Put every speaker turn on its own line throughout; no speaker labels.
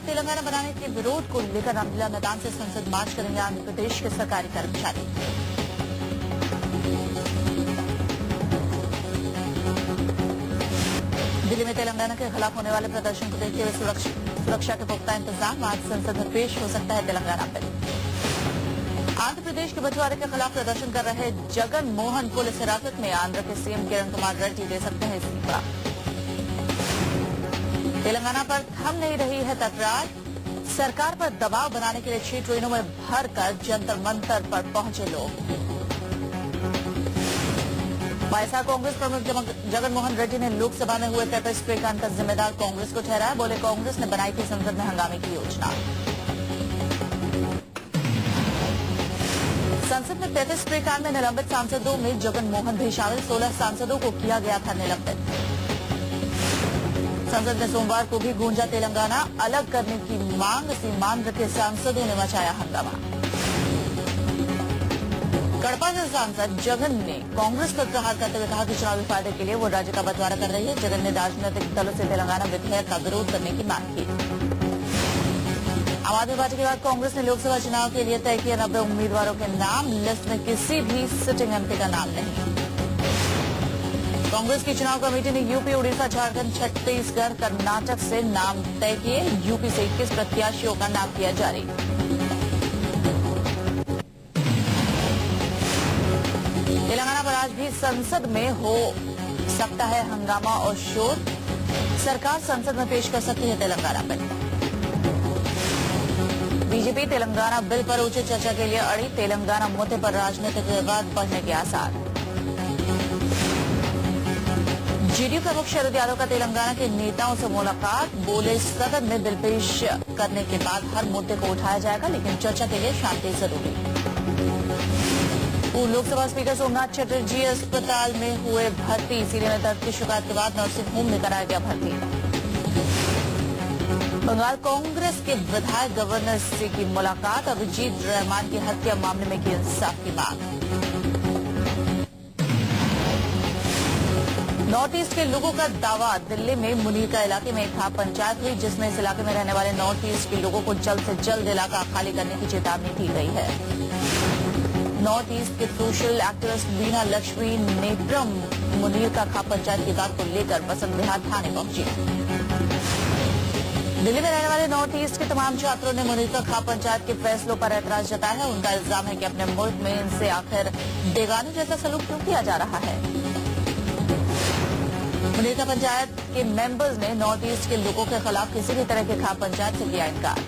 तेलंगाना बनाने के विरोध को लेकर रामलीला मैदान से संसद मार्च करेंगे आंध्र प्रदेश के सरकारी कर्मचारी। दिल्ली में तेलंगाना के खिलाफ होने वाले प्रदर्शन को देखते हुए सुरक्षा के पुख्ता इंतजाम। आज संसद में पेश हो सकता है तेलंगाना बिल। आंध्र प्रदेश के बंटवारे के खिलाफ प्रदर्शन कर रहे जगन मोहन पुलिस हिरासत में। आंध्र के सीएम किरण कुमार रेड्डी दे सकते हैं इस्तीफा। तेलंगाना पर थम नहीं रही है तकरार। सरकार पर दबाव बनाने के लिए 6 ट्रेनों में भरकर जंतर मंतर पर पहुंचे लोग। वाईएसआर कांग्रेस प्रमुख जगन मोहन रेड्डी ने लोकसभा में हुए पेपर स्प्रे कांड का जिम्मेदार कांग्रेस को ठहराया। बोले कांग्रेस ने बनाई थी संसद में हंगामे की योजना। संसद में पेपर स्प्रे कांड में निलंबित सांसदों में जगन मोहन भी शामिल। 16 सांसदों को किया गया था निलंबित। संसद में सोमवार को भी गूंजा तेलंगाना अलग करने की मांग। सीमांध्र के सांसदों ने मचाया हंगामा। कड़पा से सांसद जगन ने कांग्रेस पर प्रहार करते हुए कहा कि चुनावी फायदे के लिए वो राज्य का बंटवारा कर रही है। जगन ने राजनीतिक दलों से तेलंगाना विधेयक का विरोध करने की मांग की। आम आदमी पार्टी के बाद कांग्रेस ने लोकसभा चुनाव के लिए तय किए 90 उम्मीदवारों के नाम। लिस्ट में किसी भी सिटिंग एमपी का नाम नहीं। कांग्रेस की चुनाव कमेटी ने यूपी, उड़ीसा, झारखंड, छत्तीसगढ़, कर्नाटक से नाम तय किए। यूपी से 21 प्रत्याशियों का नाम किया जारी। तेलंगाना पर आज भी संसद में हो सकता है हंगामा और शोर। सरकार संसद में पेश कर सकती है Telangana bill. BJP Telangana bill पर उचित चर्चा के लिए अड़ी। तेलंगाना मुद्दे पर राजनीतिक विवाद बढ़ने के आसार। जेडीयू प्रमुख शरद यादव का तेलंगाना के नेताओं से मुलाकात। बोले सदन में बिल पेश करने के बाद हर मुद्दे को उठाया जाएगा, लेकिन चर्चा के लिए शांति जरूरी। पूर्व लोकसभा स्पीकर सोमनाथ चटर्जी अस्पताल में हुए भर्ती। सीने में दर्द की शिकायत के बाद नर्सिंग होम में कराया गया भर्ती। बंगाल कांग्रेस के विधायक गवर्नर से की मुलाकात। अभिजीत रहमान की हत्या मामले में की इंसाफ की मांग। नॉर्थ ईस्ट के लोगों का दावा। दिल्ली में मुनीरका इलाके में एक खाप पंचायत हुई, जिसमें इस इलाके में रहने वाले नॉर्थ ईस्ट के लोगों को जल्द से जल्द इलाका खाली करने की चेतावनी दी गई है। नॉर्थ ईस्ट के सोशल एक्टिविस्ट वीणा लक्ष्मी नेत्रम मुनीरका खाप पंचायत की बात को लेकर बसंत विहार थाने पहुंची। दिल्ली में रहने वाले नॉर्थ ईस्ट के तमाम छात्रों ने मुनीरका खाप पंचायत के फैसलों पर ऐतराज जताया है। उनका इल्जाम है कि अपने मुल्क में इनसे आखिर बेगाने जैसा सलूक क्यों किया जा रहा है। मुनीरका पंचायत के मेंबर्स ने नॉर्थ ईस्ट के लोगों के खिलाफ किसी भी तरह के खाप पंचायत से किया इनकार।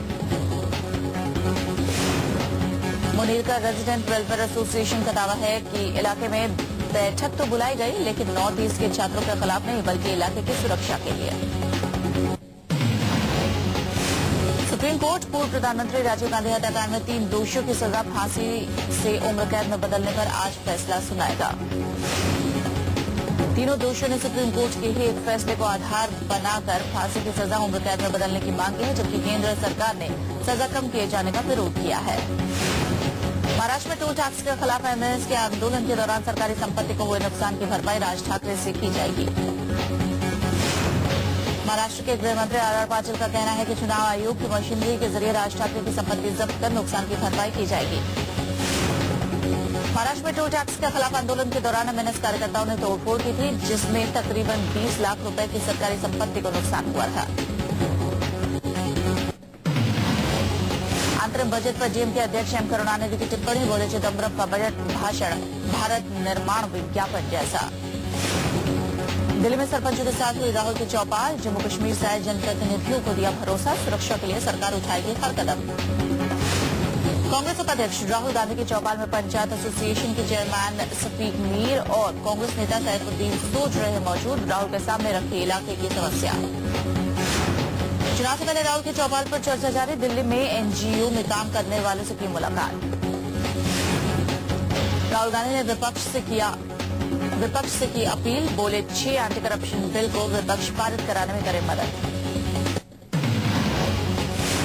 मुनीरका रेजिडेंट वेलफेयर एसोसिएशन का दावा है कि इलाके में बैठक तो बुलाई गई, लेकिन नॉर्थ ईस्ट के छात्रों के खिलाफ नहीं, बल्कि इलाके की सुरक्षा के लिए। सुप्रीम कोर्ट पूर्व प्रधानमंत्री राजीव गांधी हत्याकांड में 3 दोषियों की सजा फांसी से उम्र कैद में बदलने पर आज फैसला सुनाएगा। तीनों दोषियों ने सुप्रीम कोर्ट के ही एक फैसले को आधार बनाकर फांसी की सजा उम्र कैद में बदलने की मांग की है, जबकि केंद्र सरकार ने सजा कम किए जाने का विरोध किया है। महाराष्ट्र में टोल टैक्स के खिलाफ एमएनएस के आंदोलन के दौरान सरकारी संपत्ति को हुए नुकसान की भरपाई राज ठाकरे से की जाएगी। महाराष्ट्र के गृह मंत्री आर पाटिल का कहना है कि चुनाव आयोग की मशीनरी के जरिए राज ठाकरे की संपत्ति जब्त कर नुकसान की भरपाई की जाएगी। महाराष्ट्र में टोल टैक्स के खिलाफ आंदोलन के दौरान एमएनएस कार्यकर्ताओं ने तोड़फोड़ की थी, जिसमें तकरीबन 20 लाख रुपए की सरकारी संपत्ति को नुकसान हुआ था। अंतरिम बजट पर डीएमके अध्यक्ष एम करुणानिधि की टिप्पणी। बोले चिदम्बरम का बजट भाषण भारत निर्माण विज्ञापन जैसा। दिल्ली में सरपंचों के साथ हुई राहुल की चौपाल। जम्मू कश्मीर से आए जनप्रतिनिधियों को दिया भरोसा, सुरक्षा के लिए सरकार उठाएगी हर कदम। कांग्रेस उपाध्यक्ष राहुल गांधी की चौपाल में पंचायत एसोसिएशन के चेयरमैन सफीक मीर और कांग्रेस नेता सैफुद्दीन सोच रहे मौजूद। राहुल के सामने रखी इलाके की समस्या। चुनाव से पहले राहुल की चौपाल पर चर्चा जारी। दिल्ली में एनजीओ में काम करने वालों से की मुलाकात। राहुल गांधी ने विपक्ष से की अपील। बोले 6 एंटी करप्शन बिल को विपक्ष पारित कराने में करे मदद।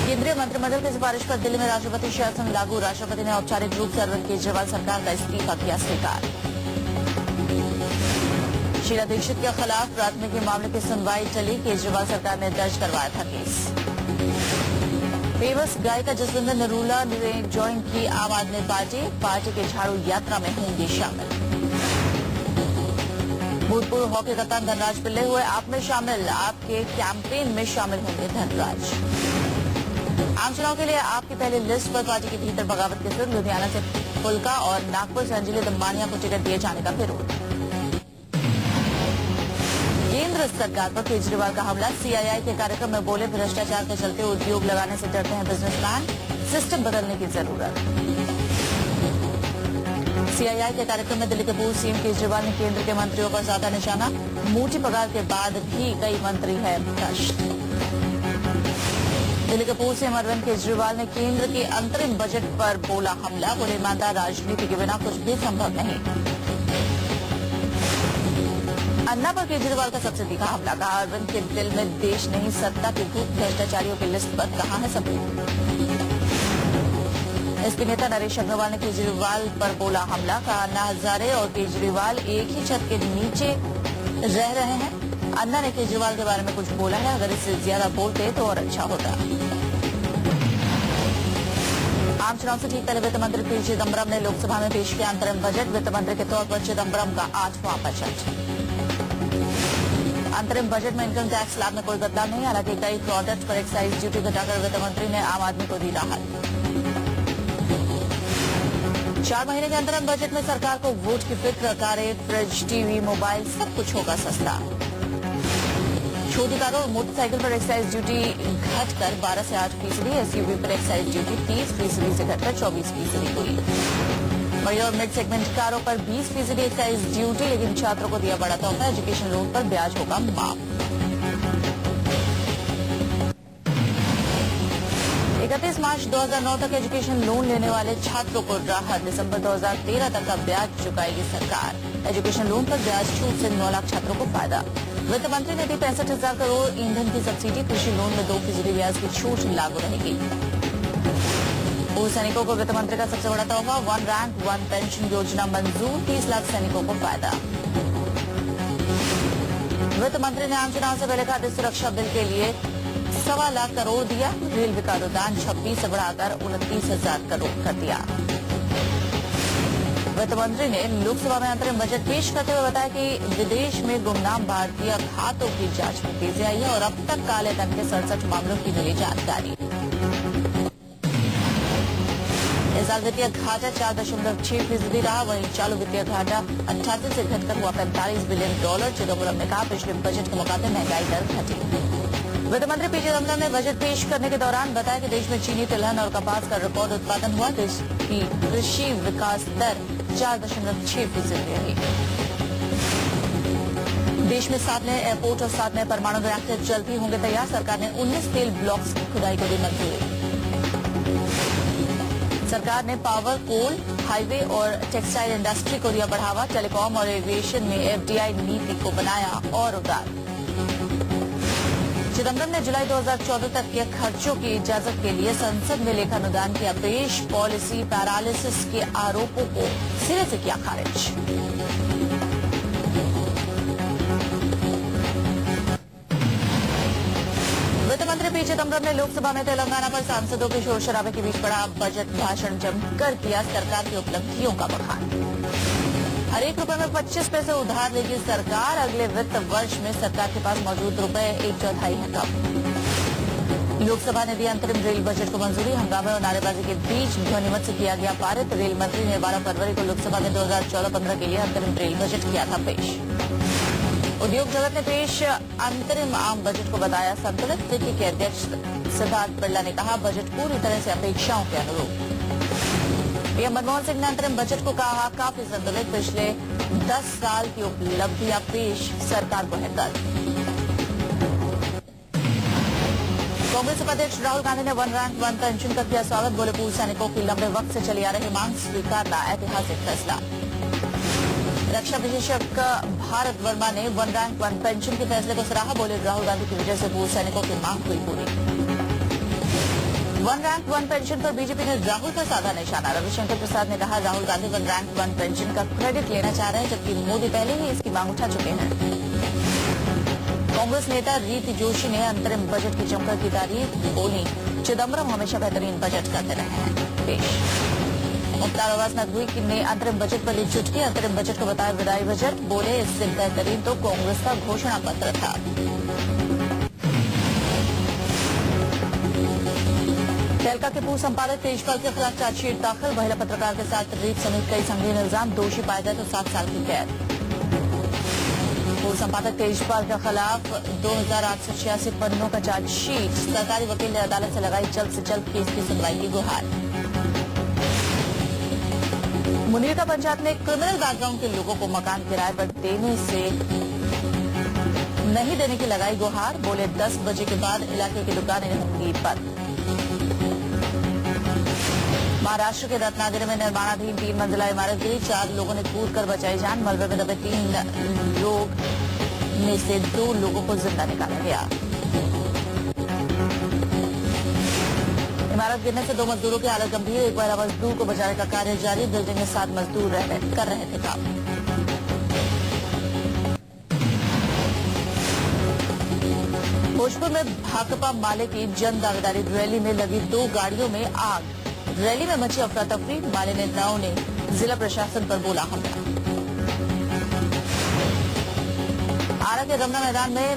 केंद्रीय मंत्रिमंडल की सिफारिश पर दिल्ली में राष्ट्रपति शासन लागू। राष्ट्रपति ने औपचारिक रूप से अरविंद केजरीवाल सरकार का इस्तीफा किया स्वीकार। शीला दीक्षित के खिलाफ प्राथमिकी मामले की सुनवाई चली। केजरीवाल सरकार ने दर्ज करवाया था केस। फेमस गायिका जसविंदर नरूला ने ज्वाइन की आम आदमी पार्टी के झाड़ू यात्रा में होंगे शामिल। भूतपूर्व हॉकी कप्तान धनराज पिल्ले हुए आप में शामिल, आपके कैंपेन में शामिल होंगे धनराज। आम चुनाव के लिए आपकी पहली लिस्ट पर पार्टी के भीतर बगावत के फिर लुधियाना से फुल्का और नागपुर से अंजलि दम्मानिया को टिकट दिए जाने का विरोध। केंद्र सरकार पर केजरीवाल का हमला, सीआईआई के कार्यक्रम में बोले भ्रष्टाचार के चलते उद्योग लगाने से डरते हैं बिजनेसमैन, सिस्टम बदलने की जरूरत। सीआईआई के कार्यक्रम में दिल्ली के पूर्व सीएम केजरीवाल ने केंद्र के मंत्रियों पर साधा निशाना, मोटी पगार के बाद भी कई मंत्री हैं भ्रष्ट। दिल्ली के पूर्व सीएम अरविंद केजरीवाल ने केंद्र के अंतरिम बजट पर बोला हमला, बोले ईमानदार राजनीति के बिना कुछ भी संभव नहीं। अन्ना पर केजरीवाल का सबसे तीखा हमला, कहा अरविंद के दिल में देश नहीं सत्ता की भूख, भ्रष्टाचारियों की लिस्ट पर कहां है सबूत। एसपी नेता नरेश अग्रवाल ने केजरीवाल पर बोला हमला, कहा अन्ना हजारे और केजरीवाल एक ही छत के नीचे रह रहे हैं। अन्ना ने केजरीवाल के बारे में कुछ बोला है, अगर इससे ज्यादा बोलते तो और अच्छा होता। आम चुनाव से ठीक पहले वित्त मंत्री पी चिदम्बरम ने लोकसभा में पेश किया अंतरिम बजट, वित्त मंत्री के तौर पर चिदम्बरम का 8वां बजट। अंतरिम बजट में इनकम टैक्स स्लैब में कोई बदलाव नहीं, हालांकि कई प्रोडक्ट पर एक्साइज ड्यूटी घटाकर वित्त मंत्री ने आम आदमी को दी राहत। 4 महीने के अंतरिम बजट में सरकार को वोट की फिक्र, कारें, फ्रिज, टीवी, मोबाइल सब कुछ होगा सस्ता। छोटी कारों और मोटरसाइकिल पर एक्साइज ड्यूटी घटकर 12 से 8%, एसयूवी पर एक्साइज ड्यूटी 30% से घटकर 24% हुई। बड़ी और मिड सेगमेंट कारों पर 20% एक्साइज ड्यूटी, लेकिन छात्रों को दिया बड़ा तोहफा, एजुकेशन लोन पर ब्याज होगा माफ। 31 मार्च 2009 तक एजुकेशन लोन लेने वाले छात्रों को राहत, दिसंबर 2013 तक का ब्याज चुकाएगी सरकार। एजुकेशन लोन पर ब्याज छूट से 9 लाख छात्रों को फायदा। वित्त मंत्री ने दी 65,000 करोड़ ईंधन की सब्सिडी, कृषि लोन में 2% ब्याज की छूट लागू रहेगी। पूर्व सैनिकों को वित्त मंत्री का सबसे बड़ा तोहफा, 1 रैंक 1 पेंशन योजना मंजूर, 30 लाख सैनिकों को फायदा। वित्त मंत्री ने आम चुनाव से पहले खाद्य सुरक्षा बिल के लिए 1.25 लाख करोड़ दिया, रेल विकास अनुदान 26 से बढ़ाकर 29,000 करोड़ कर दिया। वित्त मंत्री ने लोकसभा में अंतरिम बजट पेश करते हुए बताया कि विदेश में गुमनाम भारतीय खातों की जांच में तेजी आई है और अब तक काले धन के 67 मामलों की मिली जानकारी। इस साल वित्तीय घाटा 4.6% रहा, वहीं चालू वित्तीय घाटा 88 से घटकर हुआ $45 बिलियन। चिदम्बरम ने कहा पिछले बजट के मुकाबले महंगाई दर घटी। वित्त मंत्री पी चिदम्बरम ने बजट पेश करने के दौरान बताया कि देश में चीनी, तिलहन और कपास का रिकॉर्ड उत्पादन हुआ, देश की कृषि विकास दर 4.6% रही। देश में 7 नए एयरपोर्ट और 7 नए परमाणु रिएक्टर जल्द ही होंगे तैयार, सरकार ने 19 तेल ब्लॉक्स की खुदाई को दी मंजूरी। सरकार ने पावर, कोल, हाईवे और टेक्सटाइल इंडस्ट्री को दिया बढ़ावा, टेलीकॉम और एविएशन में एफडीआई नीति को बनाया और उदार। चिदम्बरम ने जुलाई 2014 तक के खर्चों की इजाजत के लिए संसद में लेखानुदान किया पेश, पॉलिसी पैरालिसिस के आरोपों को सिरे से किया खारिज। वित्त मंत्री पी चिदम्बरम ने लोकसभा में तेलंगाना पर सांसदों के शोर शराबे के बीच बड़ा बजट भाषण जमकर किया सरकार की उपलब्धियों का बखान। हर एक रुपए में 25 पैसे उधार लेगी सरकार, अगले वित्त वर्ष में सरकार के पास मौजूद रुपए 1/4 है कम। लोकसभा ने दिया अंतरिम रेल बजट को मंजूरी, हंगामे और नारेबाजी के बीच ध्वनिमत से किया गया पारित। रेल मंत्री ने 12 फरवरी को लोकसभा में 2014-15 के लिए अंतरिम रेल बजट किया था पेश। उद्योग जगत ने पेश अंतरिम आम बजट को बताया संतुलित। फिक्की के अध्यक्ष सिद्धार्थ बिरला ने कहा बजट पूरी तरह से अपेक्षाओं के अनुरूप। पीएम मनमोहन सिंह ने अंतरिम बजट को कहा काफी संतुलित, पिछले 10 साल की उपलब्धियां पेश, सरकार को है गर्व। कांग्रेस उपाध्यक्ष राहुल गांधी ने 1 रैंक 1 पेंशन का किया स्वागत, बोले पूर्व सैनिकों की लंबे वक्त से चली आ रही मांग स्वीकारना ऐतिहासिक फैसला। रक्षा विशेषज्ञ भारत वर्मा ने 1 रैंक 1 पेंशन के फैसले को सराहा, बोले राहुल गांधी की वजह से पूर्व सैनिकों की मांग हुई पूरी। 1 रैंक 1 पेंशन पर बीजेपी ने राहुल पर साधा निशाना। रविशंकर प्रसाद ने कहा राहुल गांधी 1 रैंक 1 पेंशन का क्रेडिट लेना चाह रहे हैं, जबकि मोदी पहले ही इसकी मांग उठा चुके हैं। कांग्रेस नेता रीति जोशी ने अंतरिम बजट की जमकर की तारीफ, बोली चिदम्बरम हमेशा बेहतरीन बजट करते रहे हैं। पेश मुख्तार अब्बास नकवी ने अंतरिम बजट पर ली चुटकी। अंतरिम बजट को बताया विदाई बजट। बोले इससे बेहतरीन तो कांग्रेस का घोषणा पत्र था। तहलका के पूर्व संपादक तेजपाल के खिलाफ चार्जशीट दाखिल। महिला पत्रकार के साथ रेप समेत कई संगीन इल्जाम। दोषी पाए गए तो 7 साल की कैद। पूर्व संपादक तेजपाल के खिलाफ 2886 पन्नों का चार्जशीट। सरकारी वकील ने अदालत से लगाई जल्द से जल्द केस की सुनवाई की गुहार। मुनीर का पंचायत में क्रिमिनल बैकग्राउंड के लोगों को मकान किराए पर देने से नहीं देने की लगाई गुहार। बोले 10 बजे के बाद इलाके की दुकानें होंगी बंद। महाराष्ट्र के रत्नागिरी में निर्माणाधीन 3 मंजिला इमारत गिरी। 4 लोगों ने कूद कर बचाई जान। मलबे में दबे 3 लोग में से 2 लोगों को जिंदा निकाला गया। इमारत गिरने से 2 मजदूरों की हालत गंभीर। एक महिला मजदूर को बचाने का कार्य जारी। बिल्डिंग में 7 मजदूर कर रहे थे काम। भोजपुर में भाकपा माले की जन दावेदारी रैली में लगी 2 गाड़ियों में आग। रैली में मची अफरा तफरी। माले नेताओं ने जिला प्रशासन पर बोला हमला। आरा के रमना मैदान में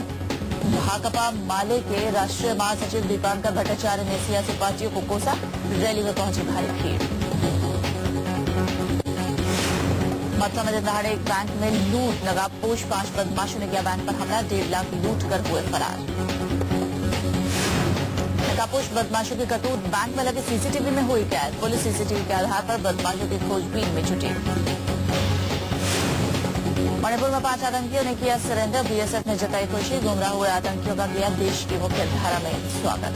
भाकपा माले के राष्ट्रीय महासचिव दीपांकर भट्टाचार्य ने सियासी पार्टियों को कोसा। रैली में पहुंची भारी भीड़। मथुरा में दिन दहाड़े एक बैंक में लूट। नकाबपोश 5 बदमाशों ने किया बैंक पर हमला। 1.5 लाख लूट कर हुए फरार। नकाबपोश बदमाशों की करतूत बैंक में लगे सीसीटीवी में हुई कैद। पुलिस सीसीटीवी के आधार पर बदमाशों की खोजबीन में जुटी। मणिपुर में 5 आतंकियों ने किया सरेंडर। बीएसएफ ने जताई खुशी। गुमराह हुए आतंकियों का किया देश की मुख्य धारा में स्वागत।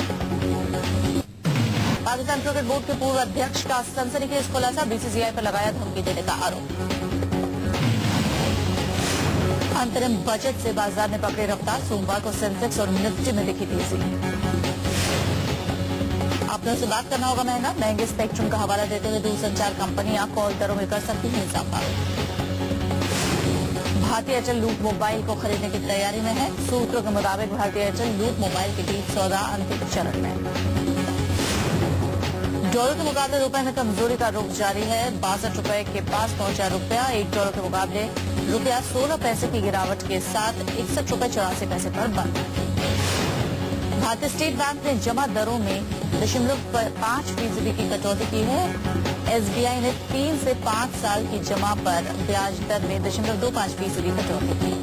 पाकिस्तान क्रिकेट बोर्ड के पूर्व अध्यक्ष का सनसनीखेज खुलासा। बीसीसीआई पर लगाया धमकी देने का आरोप। अंतरिम बजट से बाजार ने पकड़ी रफ्तार। सोमवार को सेंसेक्स और निफ्टी में दिखी तेजी। आपने से बात करना होगा महंगा। महंगे स्पेक्ट्रम का हवाला देते हुए दूरसंचार कंपनियां कॉल दरों में कर सकती हैं इजाफा। भारतीय एयरटेल लूट मोबाइल को खरीदने की तैयारी में है। सूत्रों के मुताबिक भारतीय एयरटेल लूट मोबाइल के बीच सौदा अंतिम चरण में। डॉलर के मुकाबले रुपए में कमजोरी का रुख जारी है। 62 रुपए के पास पहुंचा रुपया। $1 के मुकाबले रुपया 16 पैसे की गिरावट के साथ 61 रुपए 84 पैसे पर बंद। भारतीय स्टेट बैंक ने जमा दरों में 0.5% की कटौती की है। एसबीआई ने 3 से 5 साल की जमा पर ब्याज दर में 0.25% कटौती की।